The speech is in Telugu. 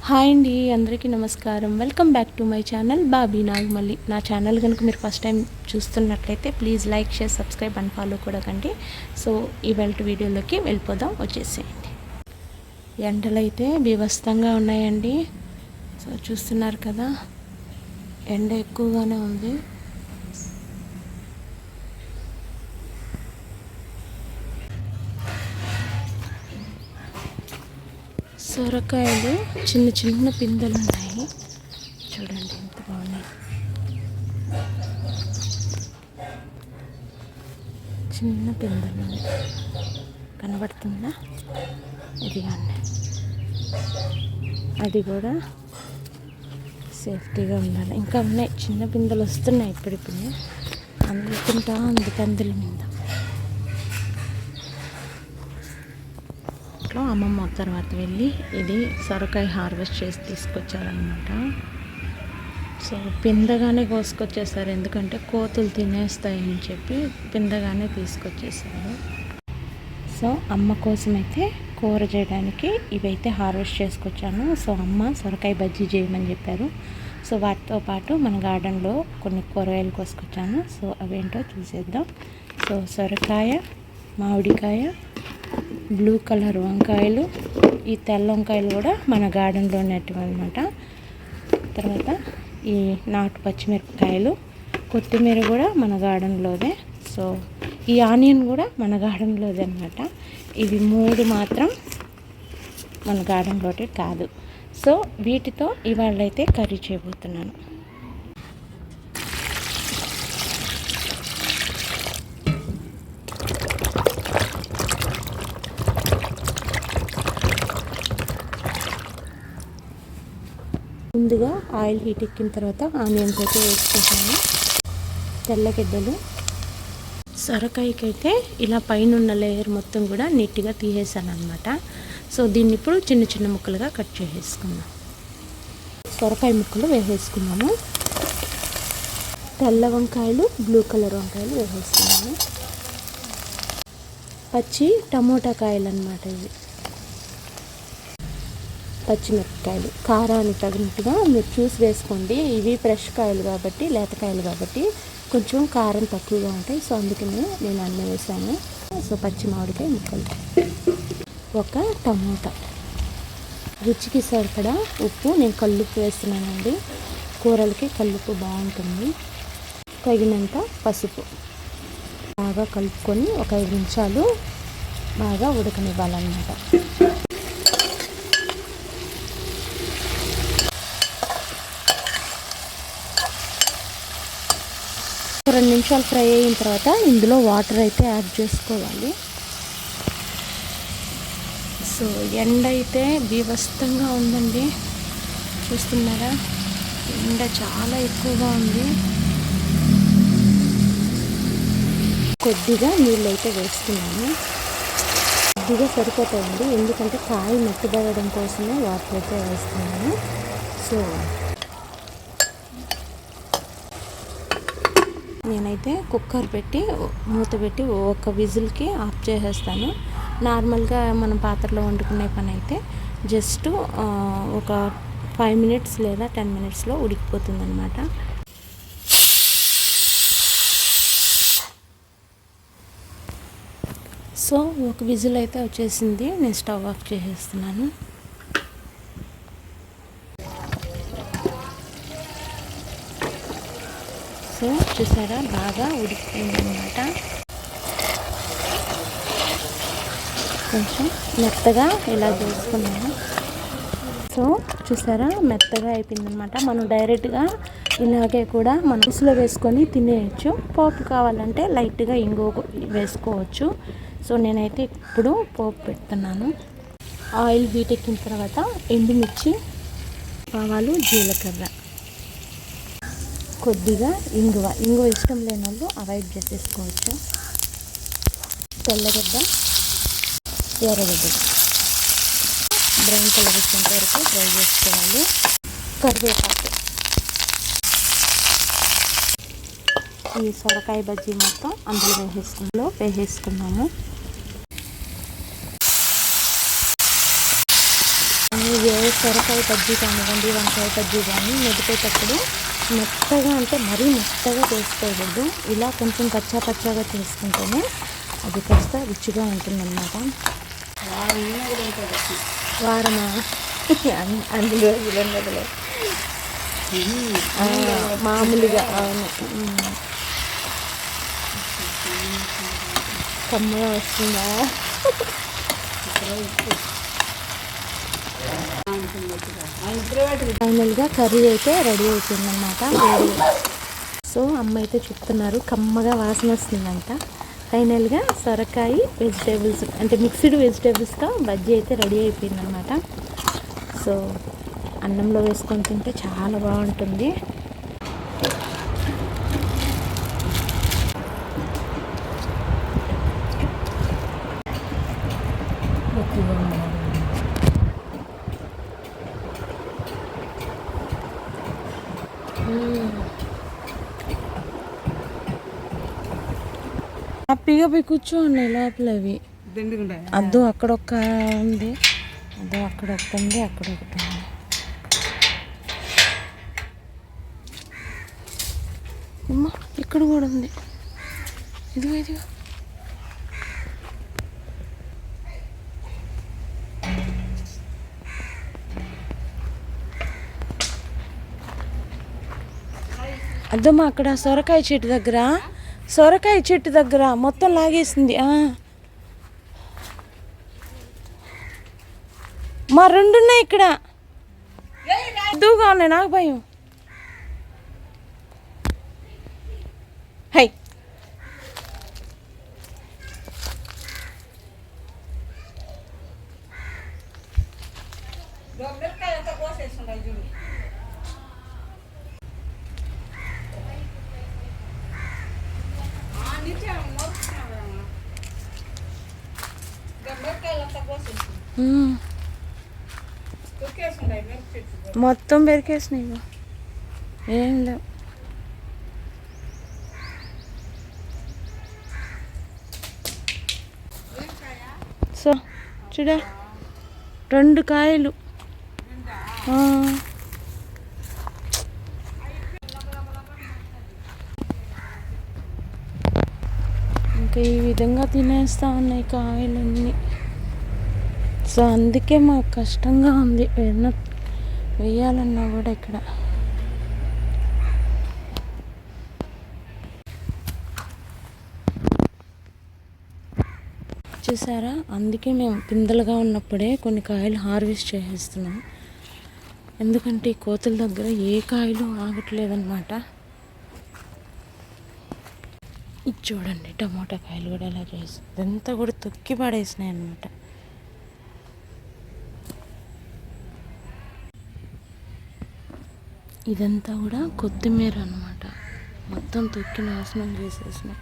హాయ్ అండి, అందరికీ నమస్కారం. Welcome back to my channel Bobby Nagamalli. నా ఛానల్ కనుక మీరు ఫస్ట్ టైం చూస్తున్నట్లయితే please like, share, subscribe and follow కూడా కండి. సో ఇవాళ వీడియోలోకి వెళ్ళిపోదాం, వచ్చేసేయండి. ఎండలు అయితే బీభత్సంగా ఉన్నాయండి. సో చూస్తున్నారు కదా, ఎండ ఎక్కువగానే ఉంది. సొరకాయలు చిన్న చిన్న పిందెలు ఉన్నాయి, చూడండి ఎంత బాగున్నాయి. చిన్న పిందెలు కనబడుతుందా? ఇది కానీ అది కూడా సేఫ్టీగా ఉండాలి. ఇంకా ఉన్నాయి, చిన్న పిందెలు వస్తున్నాయి ఇప్పుడిప్పుడు. అందుకుంటా ఉంది పందుల మీద. అమ్మమ్మ తర్వాత వెళ్ళి ఇది సొరకాయ హార్వెస్ట్ చేసి తీసుకొచ్చారనమాట. సో పిందగానే కోసుకొచ్చేసారు, ఎందుకంటే కోతులు తినేస్తాయని చెప్పి పిందగానే తీసుకొచ్చేసారు. సో అమ్మ కోసం అయితే కూర చేయడానికి ఇవైతే హార్వెస్ట్ చేసుకొచ్చాను. సో అమ్మ సొరకాయ బజ్జీ చేయమని చెప్పారు. సో వాటితో పాటు మన గార్డెన్లో కొన్ని కూరగాయలు కోసుకొచ్చాను. సో అవేంటో చూసేద్దాం. సో సొరకాయ, మామిడికాయ, బ్లూ కలర్ వంకాయలు, ఈ తెల్ల వంకాయలు కూడా మన గార్డెన్లో ఉన్నట్టు అనమాట. తర్వాత ఈ నాటు పచ్చిమిరపకాయలు, కొత్తిమీర కూడా మన గార్డెన్లోదే. సో ఈ ఆనియన్ కూడా మన గార్డెన్లోదే అనమాట. ఇవి మూడు మాత్రం మన గార్డెన్లోటి కాదు. సో వీటితో ఇవాళ అయితే కర్రీ చేయబోతున్నాను. ముందుగా ఆయిల్ హీట్ ఎక్కిన తర్వాత ఆనియన్స్ అయితే వేసుకుంటాను. తెల్లగడ్డలు, సొరకాయకి అయితే ఇలా పైన ఉన్న లేయర్ మొత్తం కూడా నీట్గా తీసేసాను అనమాట. సో దీన్ని ఇప్పుడు చిన్న చిన్న ముక్కలుగా కట్ చేసేసుకుందాం. సొరకాయ ముక్కలు వేసేసుకున్నాము. తెల్ల వంకాయలు, బ్లూ కలర్ వంకాయలు వేసేసుకున్నాము. పచ్చి టమోటా కాయలు అన్నమాట ఇవి. పచ్చిమిరపకాయలు కారానికి తగినట్టుగా మీరు చూసి వేసుకోండి. ఇవి ఫ్రెష్ కాయలు కాబట్టి, లేతకాయలు కాబట్టి కొంచెం కారం తక్కువగా ఉంటాయి. సో అందుకని నేను అన్నీ వేసాను. సో పచ్చి మామిడికాయ ముక్కలు, ఒక టమోటా, రుచికి సరిపడా ఉప్పు. నేను కల్లుప్పు వేస్తున్నానండి, కూరలకి కల్లుప్పు బాగుంటుంది. తగినంత పసుపు. బాగా కలుపుకొని ఒక 5 నిమిషాలు బాగా ఉడకనివ్వాలన్నమాట. 2 నిమిషాలు ఫ్రై అయిన తర్వాత ఇందులో వాటర్ అయితే యాడ్ చేసుకోవాలి. సో ఎండ అయితే బీభత్సంగా ఉందండి, చూస్తున్నారా? ఎండ చాలా ఎక్కువగా ఉంది. కొద్దిగా నీళ్ళు అయితే వేస్తున్నాను, కొద్దిగా సరిపోతాయండి, ఎందుకంటే కాయ మెత్తబడడం కోసమే వాటర్ అయితే వేస్తున్నాను. సో నేనైతే కుక్కర్ పెట్టి మూత పెట్టి ఒక విజిల్కి ఆఫ్ చేసేస్తాను. నార్మల్గా మనం పాత్రలో వండుకునే పని అయితే జస్ట్ ఒక 5 మినిట్స్ లేదా 10 మినిట్స్లో ఉడికిపోతుంది అనమాట. సో ఒక విజిల్ అయితే వచ్చేసింది, నేను స్టవ్ ఆఫ్ చేసేస్తున్నాను. సో చూసారా, బాగా ఉడికిపోయింది అనమాట. కొంచెం మెత్తగా ఇలా చేసుకున్నాను. సో చూసారా, మెత్తగా అయిపోయిందనమాట. మనం డైరెక్ట్గా ఇలాగే కూడా మనం పులుసులో వేసుకొని తినేయచ్చు. పోపు కావాలంటే లైట్గా ఇంగువ వేసుకోవచ్చు. సో నేనైతే ఇప్పుడు పోపు పెడుతున్నాను. ఆయిల్ హీట్ ఎక్కిన తర్వాత ఎండుమిర్చి, ఆవాలు, జీలకర్ర, కొద్దిగా ఇంగువ ఇష్టం లేని వాళ్ళు అవాయిడ్ చేసేసుకోవచ్చు. తెల్లగడ్డ, ఎర్రగడ్డ బ్రౌన్ కలర్ వచ్చేంత వరకు ఫ్రై చేసుకోవాలి. కరివేపాకు, ఈ సొరకాయ బజ్జీ మొత్తం అందులో వేసేసుకున్నాము. ఏ సొరకాయ బజ్జీ కానివ్వండి, వంకాయ బజ్జీ కానీ మెదిపేటప్పుడు మెత్తగా అంటే మరీ మెత్తగా చేసుకోకూడదు. ఇలా కొంచెం కచ్చా పచ్చాగా చేసుకుంటేనే అది కాస్త రుచిగా ఉంటుందన్నమాట. వారమా అన్ని రోజులు ఉండదులే, మామూలుగా. అవును, కమ్మగా వస్తుందా? ఫైనల్గా కర్రీ అయితే రెడీ అయిపోయిందన్నమాట. సో అమ్మ అయితే చెప్తున్నారు కమ్మగా వాసన వస్తుందంట. ఫైనల్గా సొరకాయ వెజిటేబుల్స్ అంటే మిక్స్డ్ వెజిటేబుల్స్తో బజ్జీ అయితే రెడీ అయిపోయిందన్నమాట. సో అన్నంలో వేసుకొని తింటే చాలా బాగుంటుంది. హ్యాపీగా పోయి కూర్చోండి లోపల. అవి అద్దు అక్కడ ఒక్క ఉంది, అదో అక్కడ ఒకటి ఉంది, అక్కడ ఒకటి ఉంది. అమ్మా ఇక్కడ కూడా ఉంది. ఇదిగో ఇదిగో. అద్దమ్మా అక్కడ సొరకాయ చెట్టు దగ్గర మొత్తం లాగేసింది. మా రెండున్నాయి ఇక్కడ. అద్దుగా ఉన్నాయి, నాకు భయం. హై మొత్తం పెరికేసినాయి, ఏం లేవు. సో చూడ 2 కాయలు. ఇంకా ఈ విధంగా తినేస్తూ ఉన్నాయి కాయలన్నీ. సో అందుకే మాకు కష్టంగా ఉంది వేయాలన్నా కూడా. ఇక్కడ చూసారా, అందుకే మేము పిందెలుగా ఉన్నప్పుడే కొన్ని కాయలు హార్వెస్ట్ చేసేస్తున్నాం. ఎందుకంటే ఈ కోతుల దగ్గర ఏ కాయలు ఆగట్లేదన్నమాట. ఇది చూడండి, టమాటా కాయలు కూడా ఎలా చేసి ఇదంతా కూడా తొక్కి పడేసినాయి అన్నమాట. ఇదంతా కూడా కొత్తిమీర అన్నమాట, మొత్తం తొక్కి నాశనం చేసేసినాయి.